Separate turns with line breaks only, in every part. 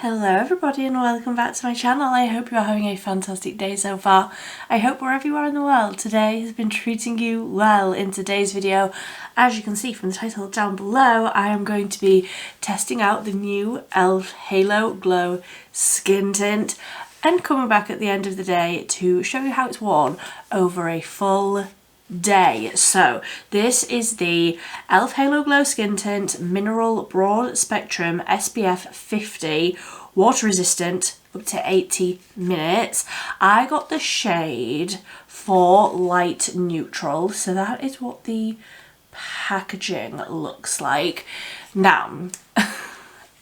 Hello everybody and welcome back to my channel. I hope you are having a fantastic day so far. I hope wherever you are in the world today has been treating you well. In today's video, as you can see from the title down below, I am going to be testing out the new e.l.f. Halo Glow Skin Tint and coming back at the end of the day to show you how it's worn over a full day. So this is the e.l.f. Halo Glow Skin Tint Mineral Broad Spectrum SPF 50, water resistant, up to 80 minutes. I got the shade for light neutral, so that is what the packaging looks like. Now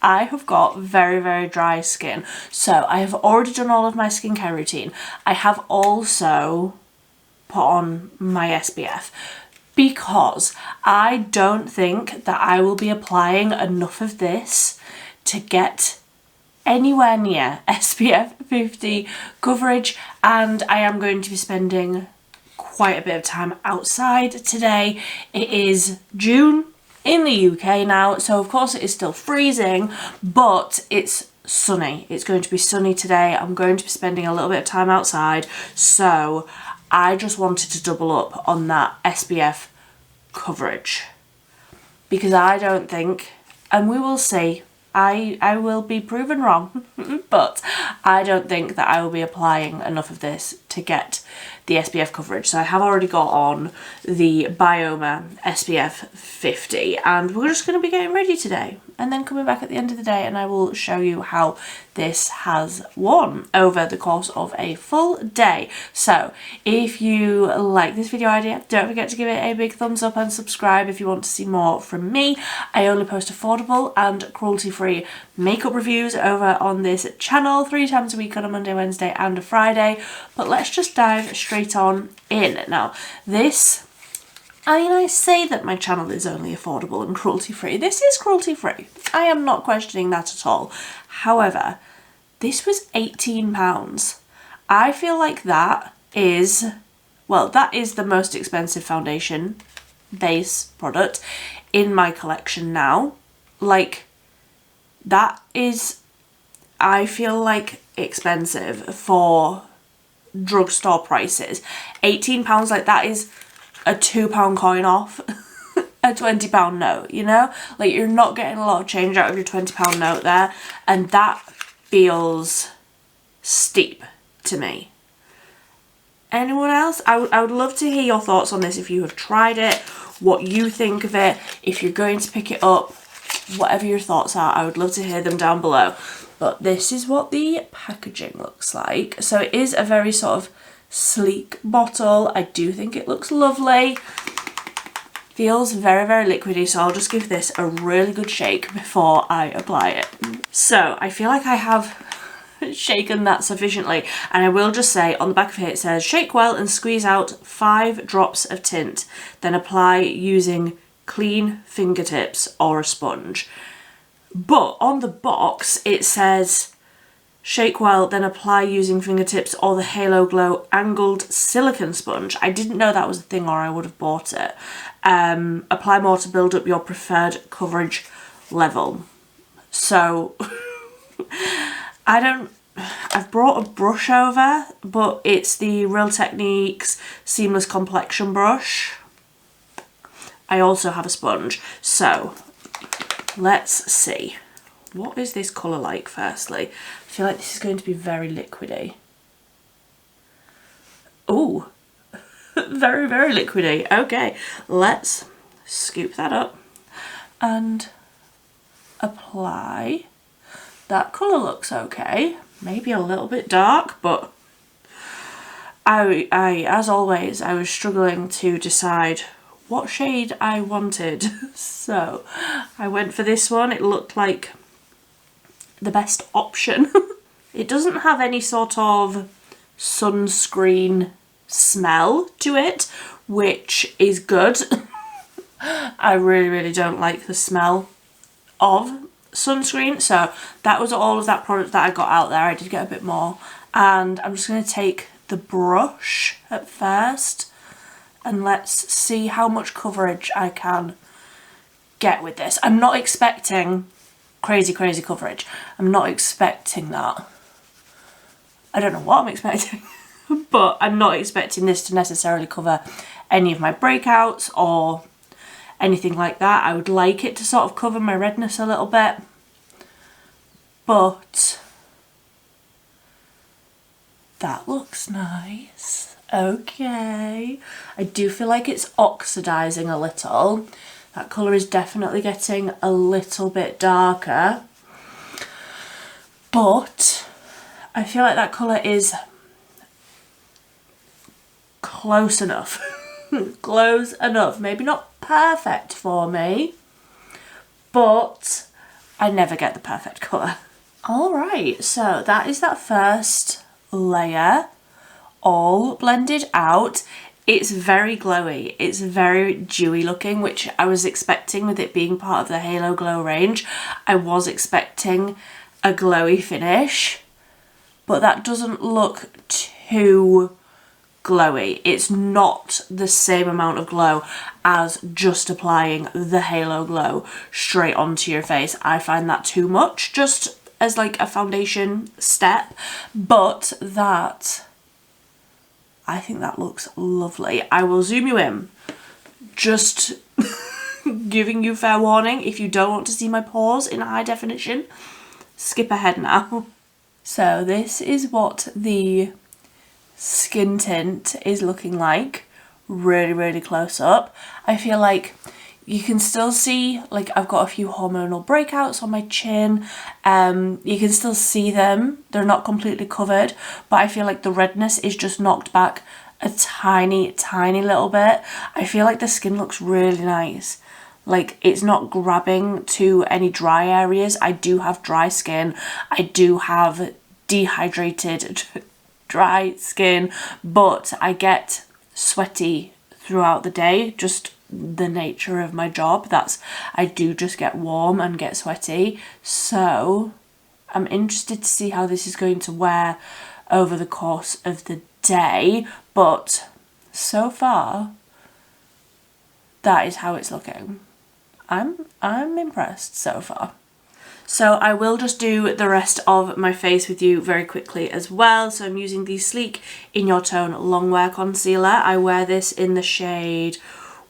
I have got very dry skin, so I have already done all of my skincare routine. I have also put on my SPF because I don't think that I will be applying enough of this to get anywhere near SPF 50 coverage, and I am going to be spending quite a bit of time outside today. It is June in the UK now, so of course it is still freezing, but it's sunny. It's going to be sunny today. I'm going to be spending a little bit of time outside, so I just wanted to double up on that SPF coverage because I don't think, and we will see, I will be proven wrong, but I don't think that I will be applying enough of this to get the SPF coverage. So I have already got on the Bioma SPF 50 and we're just going to be getting ready today and then coming back at the end of the day and I will show you how this has worn over the course of a full day. So if you like this video idea, don't forget to give it a big thumbs up and subscribe if you want to see more from me. I only post affordable and cruelty-free makeup reviews over on this channel 3 times a week on a Monday, Wednesday and a Friday. But let's just dive straight on in. Now this, I say that my channel is only affordable and cruelty-free. This is cruelty-free. I am not questioning that at all. However, this was £18. I feel like that is, well, that is the most expensive foundation base product in my collection now. Like, that is, I feel like, expensive for drugstore prices. £18, like, that is a £2 coin off a £20 note, you know? Like, you're not getting a lot of change out of your £20 note there, and that feels steep to me. Anyone else? I would love to hear your thoughts on this if you have tried it, what you think of it, if you're going to pick it up, whatever your thoughts are, I would love to hear them down below. But this is what the packaging looks like. So it is a very sort of sleek bottle. I do think it looks lovely. Feels very liquidy, so I'll just give this a really good shake before I apply it. So I feel like I have shaken that sufficiently, and I will just say on the back of here it says shake well and squeeze out 5 drops of tint, then apply using clean fingertips or a sponge. But on the box it says shake well, then apply using fingertips or the Halo Glow angled silicone sponge. I didn't know that was a thing or I would have bought it. Apply more to build up your preferred coverage level. So I've brought a brush over, but it's the Real Techniques Seamless Complexion brush. I also have a sponge, so let's see. What is this colour like firstly? I feel like this is going to be very liquidy. Ooh, very liquidy. Okay, let's scoop that up and apply. That colour looks okay. Maybe a little bit dark, but I as always, I was struggling to decide what shade I wanted. So I went for this one. It looked like the best option. It doesn't have any sort of sunscreen smell to it, which is good. I really don't like the smell of sunscreen, so that was all of that product that I got out there. I did get a bit more, and I'm just going to take the brush at first and let's see how much coverage I can get with this. I'm not expecting crazy coverage. I'm not expecting that. I don't know what I'm expecting, but I'm not expecting this to necessarily cover any of my breakouts or anything like that. I would like it to sort of cover my redness a little bit, but that looks nice. Okay. I do feel like it's oxidizing a little. That colour is definitely getting a little bit darker, but I feel like that colour is close enough. Close enough. Maybe not perfect for me, but I never get the perfect colour. Alright, so that is that first layer all blended out. It's very glowy, it's very dewy looking, which I was expecting with it being part of the Halo Glow range. I was expecting a glowy finish, but that doesn't look too glowy. It's not the same amount of glow as just applying the Halo Glow straight onto your face. I find that too much just as like a foundation step, but that, I think that looks lovely. I will zoom you in, just giving you fair warning. If you don't want to see my pores in high definition, skip ahead now. So this is what the skin tint is looking like, really close up. I feel like you can still see, like, I've got a few hormonal breakouts on my chin. You can still see them. They're not completely covered, but I feel like the redness is just knocked back a tiny little bit. I feel like the skin looks really nice. Like, it's not grabbing to any dry areas. I do have dry skin. I do have dehydrated dry skin, but I get sweaty throughout the day, just the nature of my job. I do just get warm and get sweaty, so I'm interested to see how this is going to wear over the course of the day, but so far that is how it's looking. I'm impressed so far. So I will just do the rest of my face with you very quickly as well. So I'm using the Sleek In Your Tone Longwear Concealer. I wear this in the shade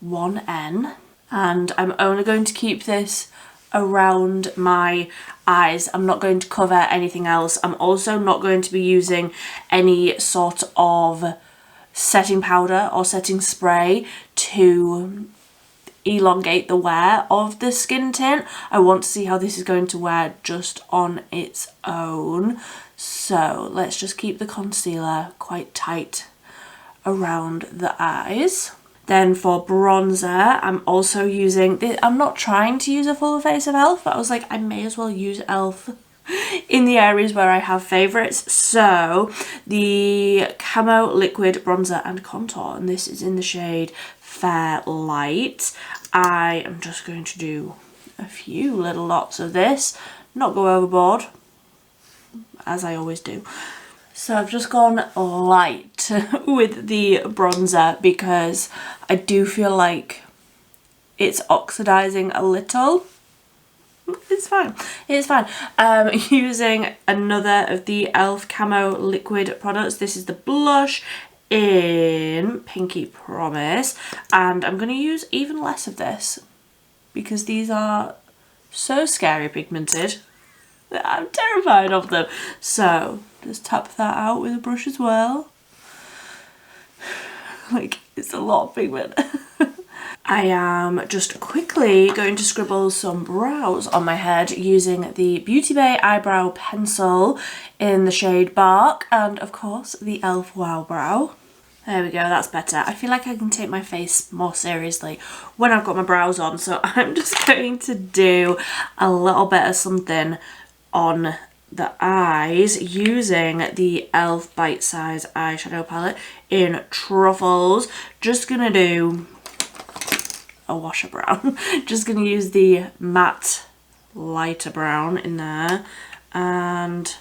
1N, and I'm only going to keep this around my eyes. I'm not going to cover anything else. I'm also not going to be using any sort of setting powder or setting spray to elongate the wear of the skin tint. I want to see how this is going to wear just on its own. So let's just keep the concealer quite tight around the eyes. Then for bronzer, I'm also using this. I'm not trying to use a full face of e.l.f., but I was like, I may as well use e.l.f. in the areas where I have favourites. So the Camo Liquid Bronzer and Contour, and this is in the shade Fair Light. I am just going to do a few little lots of this, not go overboard, as I always do. So I've just gone light with the bronzer because I do feel like it's oxidizing a little. It's fine, it's fine. Using another of the e.l.f. Camo Liquid products. This is the blush in Pinky Promise, and I'm going to use even less of this because these are so scary pigmented that I'm terrified of them. So just tap that out with a brush as well. Like, it's a lot of pigment. I am just quickly going to scribble some brows on my head using the Beauty Bay eyebrow pencil in the shade Bark, and of course the e.l.f. Wow Brow. There we go, that's better. I feel like I can take my face more seriously when I've got my brows on, so I'm just going to do a little bit of something on the eyes using the e.l.f. Bite Size eyeshadow palette in Truffles. Just gonna do a washer brown. Just gonna use the matte lighter brown in there and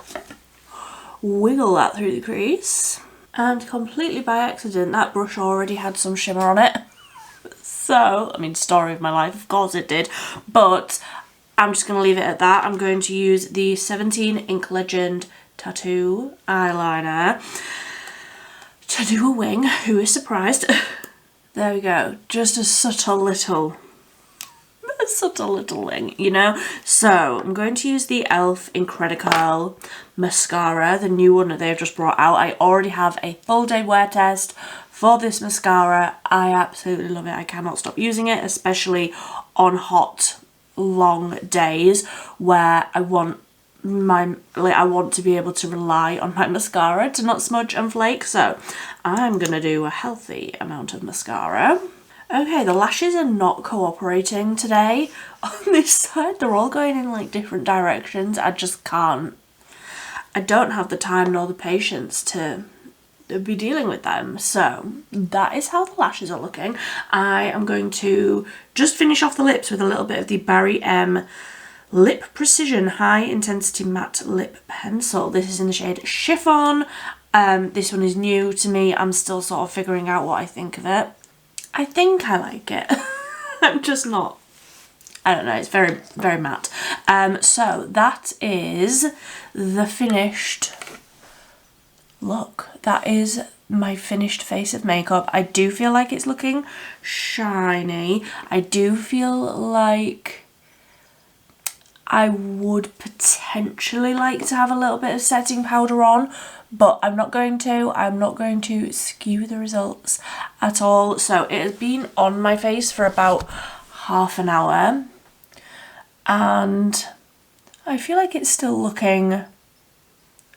wiggle that through the crease. And completely by accident, that brush already had some shimmer on it. So, I mean, story of my life, of course it did, but I'm just going to leave it at that. I'm going to use the 17 Ink Legend Tattoo eyeliner to do a wing. Who is surprised? There we go. Just a subtle little wing, you know? So I'm going to use the e.l.f. Incredicurl mascara, the new one that they've just brought out. I already have a full day wear test for this mascara. I absolutely love it. I cannot stop using it, especially on hot, long days where I want to be able to rely on my mascara to not smudge and flake. So I'm gonna do a healthy amount of mascara. Okay, the lashes are not cooperating today. On this side, they're all going in like different directions. I just can't. I don't have the time nor the patience to be dealing with them. So that is how the lashes are looking. I am going to just finish off the lips with a little bit of the Barry M Lip Precision High Intensity Matte Lip Pencil. This is in the shade Chiffon. This one is new to me. I'm still sort of figuring out what I think of it. I think I like it. I'm just not. I don't know, it's very, very matte. So that is the finished look. That is my finished face of makeup. I do feel like it's looking shiny. I do feel like I would potentially like to have a little bit of setting powder on, but I'm not going to. I'm not going to skew the results at all. So it has been on my face for about half an hour and I feel like it's still looking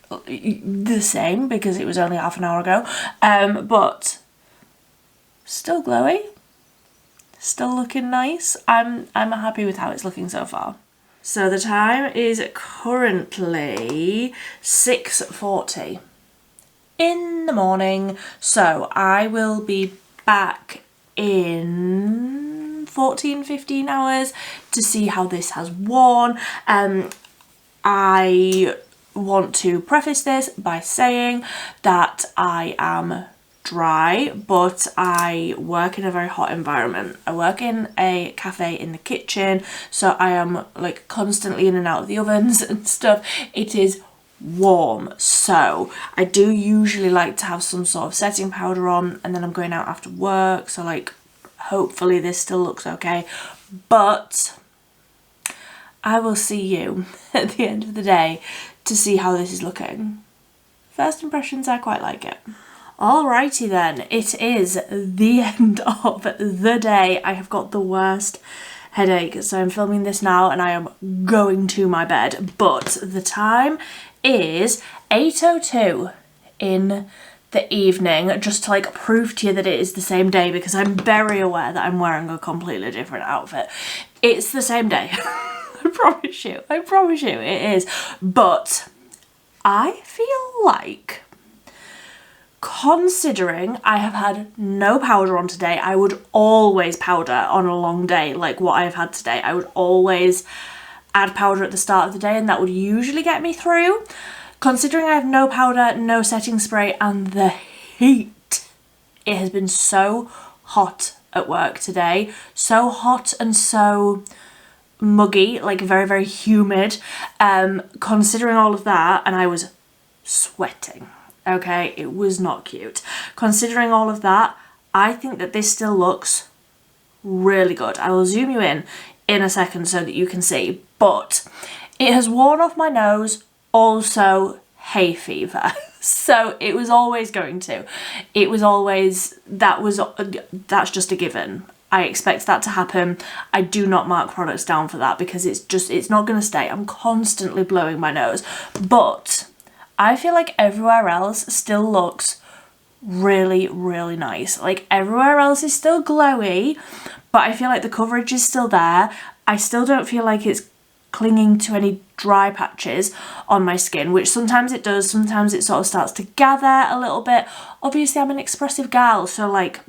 the same because it was only half an hour ago, but still glowy, still looking nice. I'm happy with how it's looking so far. So the time is currently 6:40 in the morning. So I will be back in 14-15 hours to see how this has worn. I want to preface this by saying that I am dry, but I work in a very hot environment. I work in a cafe in the kitchen, so I am like constantly in and out of the ovens and stuff. It is warm, so I do usually like to have some sort of setting powder on, and then I'm going out after work, so like hopefully this still looks okay, but I will see you at the end of the day to see how this is looking. First impressions, I quite like it. Alrighty then, it is the end of the day. I have got the worst headache, so I'm filming this now and I am going to my bed, but the time is 8:02 in the evening, just to like prove to you that it is the same day, because I'm very aware that I'm wearing a completely different outfit. It's the same day. I promise you it is, but I feel like, considering I have had no powder on today, I would always powder on a long day like what I've had today. I would always add powder at the start of the day and that would usually get me through. Considering I have no powder, no setting spray, and the heat, it has been so hot at work today. So hot and so muggy, like very, very humid. Considering all of that, and I was sweating. Okay, it was not cute. Considering all of that, I think that this still looks really good. I will zoom you in a second so that you can see, but it has worn off my nose, also hay fever. So it was always going to. It was always, that's just a given. I expect that to happen. I do not mark products down for that because it's not going to stay. I'm constantly blowing my nose, but I feel like everywhere else still looks really, really nice. Like everywhere else is still glowy, but I feel like the coverage is still there. I still don't feel like it's clinging to any dry patches on my skin, which sometimes it does, sometimes it sort of starts to gather a little bit. Obviously I'm an expressive gal, so like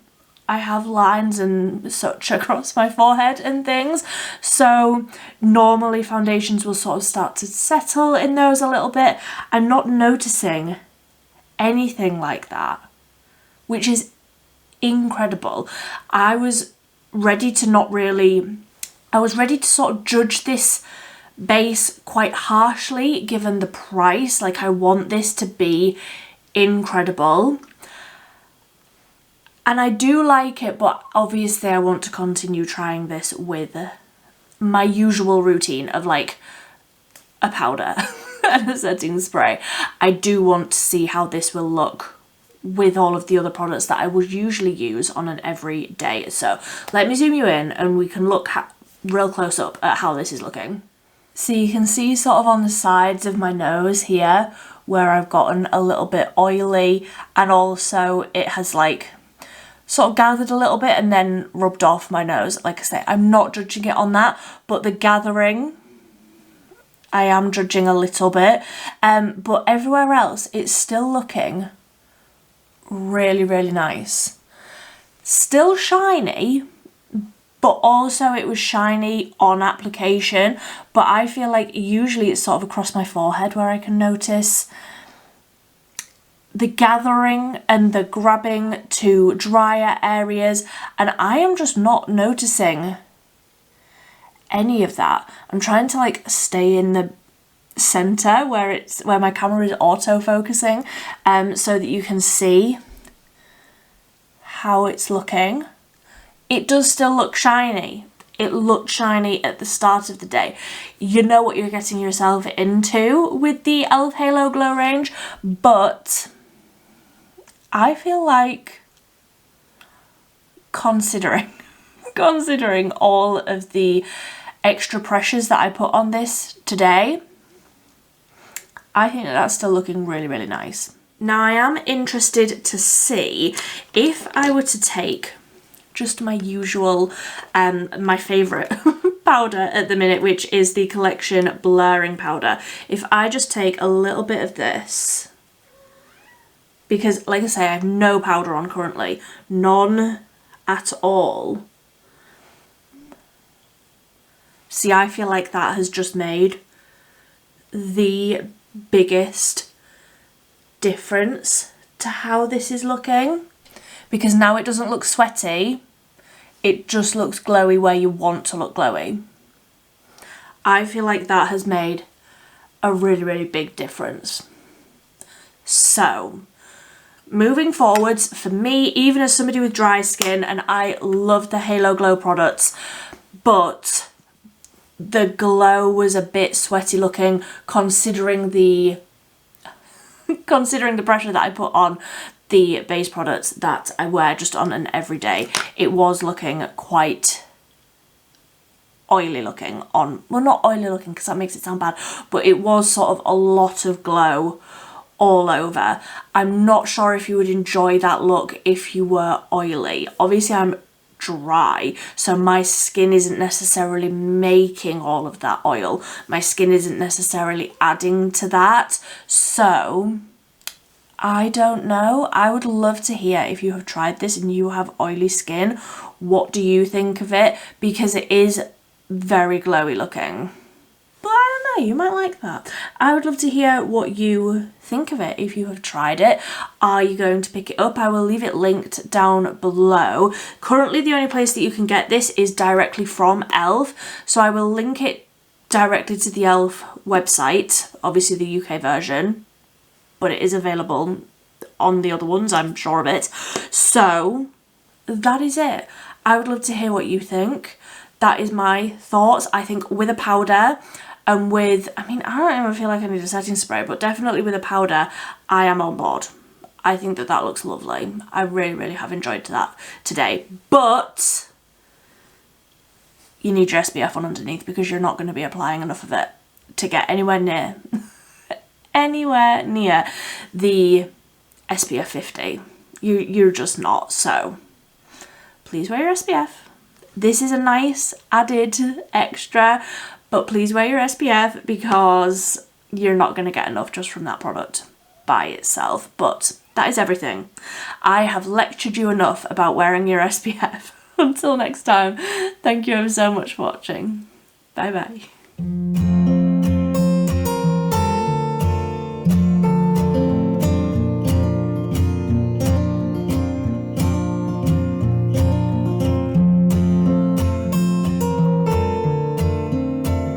I have lines and such across my forehead and things, so normally foundations will sort of start to settle in those a little bit. I'm not noticing anything like that, which is incredible. I was ready to not really I was ready to sort of judge this base quite harshly given the price. Like, I want this to be incredible. And I do like it, but obviously I want to continue trying this with my usual routine of like a powder and a setting spray. I do want to see how this will look with all of the other products that I would usually use on an everyday. So let me zoom you in and we can look real close up at how this is looking. So you can see sort of on the sides of my nose here where I've gotten a little bit oily, and also it has like sort of gathered a little bit and then rubbed off my nose. Like I say, I'm not judging it on that, but the gathering I am judging a little bit. But everywhere else it's still looking really, really nice. Still shiny, but also it was shiny on application. But I feel like usually it's sort of across my forehead where I can notice the gathering and the grabbing to drier areas, and I am just not noticing any of that. I'm trying to like stay in the center where my camera is auto-focusing, so that you can see how it's looking. It does still look shiny. It looked shiny at the start of the day. You know what you're getting yourself into with the e.l.f. Halo Glow range, but I feel like considering all of the extra pressures that I put on this today, I think that's still looking really, really nice. Now I am interested to see if I were to take just my usual, my favourite powder at the minute, which is the Collection Blurring Powder. If I just take a little bit of this, because like I say, I have no powder on currently, none at all. See, I feel like that has just made the biggest difference to how this is looking, because now it doesn't look sweaty, it just looks glowy where you want to look glowy. I feel like that has made a really, really big difference. So moving forwards, for me, even as somebody with dry skin, and I love the Halo Glow products, but the glow was a bit sweaty looking considering the pressure that I put on the base products that I wear just on an everyday. It was looking quite oily looking on, well, not oily looking because that makes it sound bad, but it was sort of a lot of glow all over. I'm not sure if you would enjoy that look if you were oily. Obviously I'm dry, so my skin isn't necessarily making all of that oil. My skin isn't necessarily adding to that. So I don't know. I would love to hear if you have tried this and you have oily skin. What do you think of it? Because it is very glowy looking. But I don't know, you might like that. I would love to hear what you think of it if you have tried it. Are you going to pick it up? I will leave it linked down below. Currently the only place that you can get this is directly from e.l.f. So I will link it directly to the e.l.f. website, obviously the UK version, but it is available on the other ones, I'm sure of it. So that is it. I would love to hear what you think. That is my thoughts. I think with a powder and with, I mean, I don't even feel like I need a setting spray, but definitely with a powder, I am on board. I think that that looks lovely. I really, really have enjoyed that today. But you need your SPF on underneath because you're not going to be applying enough of it to get anywhere near the SPF 50. You're just not. So please wear your SPF. This is a nice added extra, but please wear your SPF because you're not going to get enough just from that product by itself. But that is everything. I have lectured you enough about wearing your SPF. Until next time, thank you ever so much for watching. Bye bye.